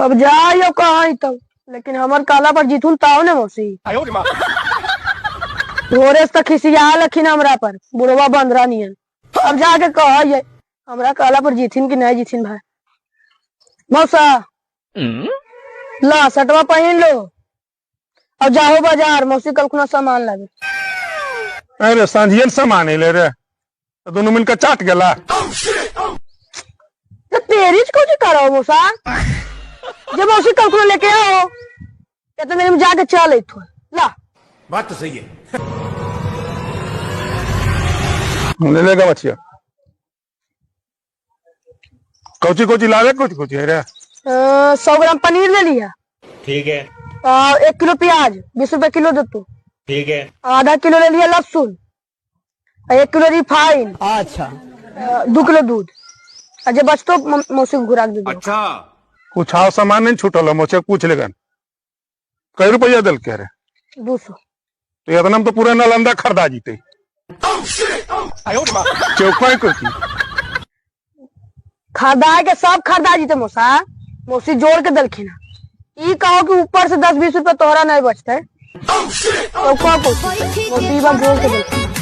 अब जाइयो कहाँ ही तब, लेकिन हमार काला पर जीतून ताव ने मौसी घोरे तक खिसिया लखीन हमरा पर बुढ़वा बंदरा नियन। अब जाके कह हमरा काला पर जीथिन कि नहीं जीथिन भाई। मौसा ला सटवा पहन लो और जाओ बाजार, मौसी कल खुना सामान लागे। अरे सांझियन सामान ले रे तो दोनों मिलकर चाट गला। तो तेरी को करो मौसा, जब मौसी कल खुना लेके आओ या तो मेरे जाके चल ला। बात तो सही है। ले लेगा बच्चिया। कोची कोची लावे, कोची कोची है रे। 100 ग्राम पनीर ले लिया। ठीक है। 1 किलो प्याज 20 रुपए किलो दे तू। ठीक है। आधा किलो ले लिया लहसुन, 1 किलो रिफाइन। अच्छा। 2 किलो दूध। अजय बच तो मौसी को खुराक दे दो। अच्छा कुछ आओ सामान नहीं छूटल, मुझे पूछ लेगा कई रुपया दल कह रहे। 200। तो इतना तो पूरा नालंदा खरीदा जीते। चौका कोची खरीदा के सब खरीदा जीते मौसा, मौसी जोड़ के दलखिन। ई कहो कि ऊपर से 10-20 रुपए तोहरा नहीं बचते, चौका कोची मौसी बात जोड़ के दलखिन।